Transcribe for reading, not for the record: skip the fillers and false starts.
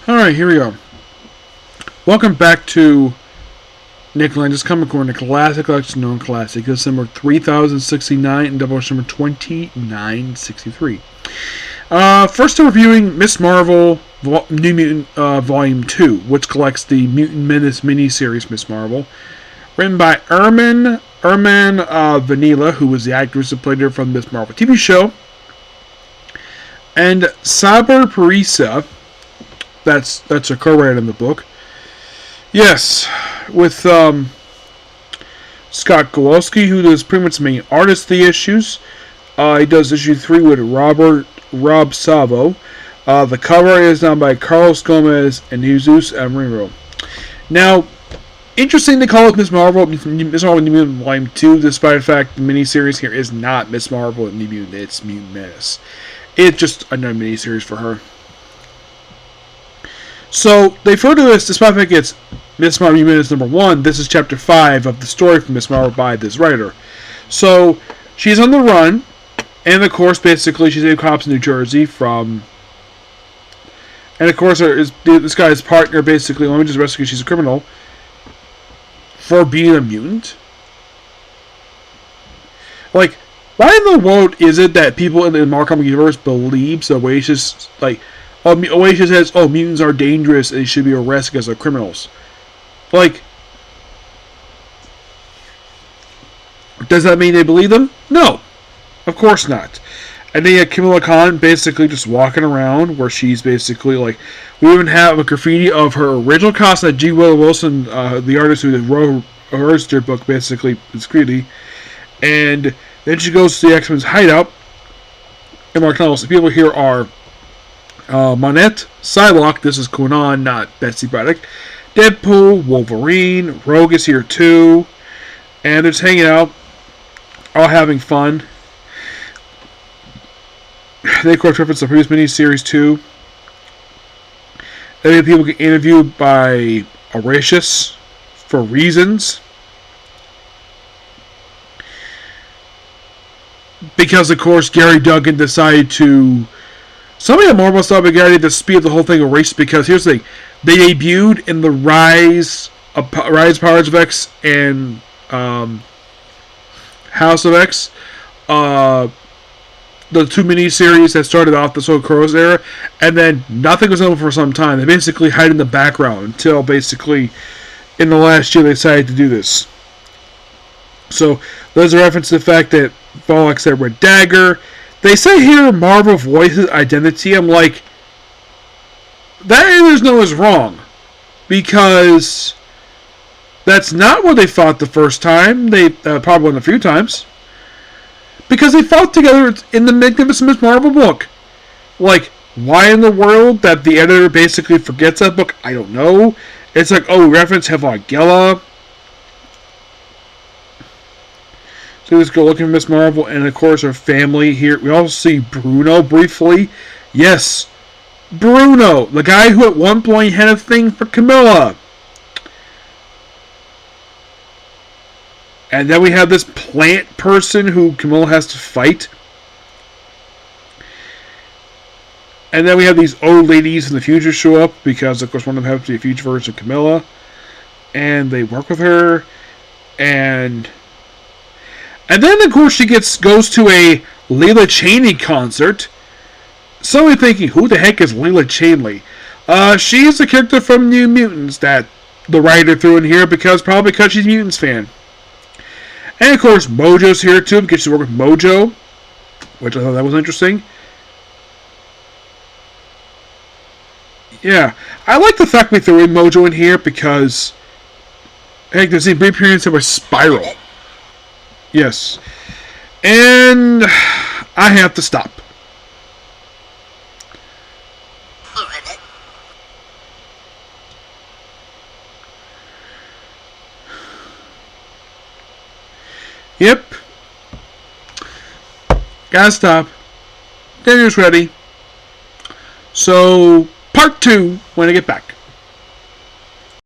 Alright, here we go. Welcome back to Nick Lenz's Comic Corner, Classic Collection Known Classic. This is number 3069 and Doubleshot number 2963. First, we're reviewing Miss Marvel New Mutant Volume 2, which collects the Mutant Menace miniseries Miss Marvel. Written by Erman Vanilla, who was the actress who played her from the Miss Marvel TV show. And Saber Parisa, that's a co-writer in the book. Yes, with Scott Kowalski, who does pretty much the main artist of the issues. He does issue 3 with Rob Savo. The cover is done by Carlos Gomez and Jesus Amaro. Now, interesting to call it Miss Marvel New Mutant Volume 2, despite the fact the miniseries here is not Miss Marvel and New Mutant, it's Mutant Menace. It's just another miniseries for her. So, they refer to this, despite the fact it's Miss Marvel New Mutants number 1, this is chapter 5 of the story from Miss Marvel by this writer. So, she's on the run, and of course, basically, she's in cops in New Jersey from... And of course, this guy's partner, basically, let me just rescue, she's a criminal, for being a mutant. Like, why in the world is it that people in the Marvel comic universe believe so Oasis, like... Oasis says, mutants are dangerous and they should be arrested because they're criminals. Like, does that mean they believe them? No, of course not. And then you have Kamala Khan basically just walking around where she's basically like, we even have a graffiti of her original costume that G. Willow Wilson, the artist who wrote her book, basically is graffiti. And then she goes to the X-Men's hideout. And Mark Knowles, the people here are Monette, Psylocke, this is Conan, not Betsy Braddock, Deadpool, Wolverine, Rogue is here too, and they're just hanging out, all having fun. They, of course, reference the previous miniseries too. Then people get interviewed by Horatius for reasons. Because, of course, Gary Duggan decided to... Somebody at Marvel stuff began to speed up the whole thing erased because here's the thing. They debuted in the Rise Powers of X and House of X. The 2 miniseries that started off the Soul Crows era. And then nothing was over for some time. They basically hid in the background until basically in the last year they decided to do this. So there's a reference to the fact that Volok said Red Dagger. They say here Marvel voices identity. I'm like, that there's no is wrong. Because that's not what they fought the first time. They probably won a few times. Because they fought together in the Magnificent Miss Marvel book. Like, why in the world that the editor basically forgets that book? I don't know. It's like, we reference Havagella. So let's go looking for Miss Marvel, and of course her family here. We also see Bruno briefly. Yes, Bruno, the guy who at one point had a thing for Camilla. And then we have this plant person who Camilla has to fight. And then we have these old ladies in the future show up, because of course one of them happens to be a future version of Camilla. And they work with her, and then, of course, she goes to a Leela Cheney concert. Somebody thinking, who the heck is Leela Cheney? She's a character from New Mutants that the writer threw in here probably because she's a Mutants fan. And, of course, Mojo's here, too, because she worked with Mojo, which I thought that was interesting. Yeah, I like the fact we threw in Mojo in here because, heck, there's a brief appearance of a Spiral. Yes. And I have to stop. Yep. Gotta stop. Dinner's ready. So, part 2 when I get back.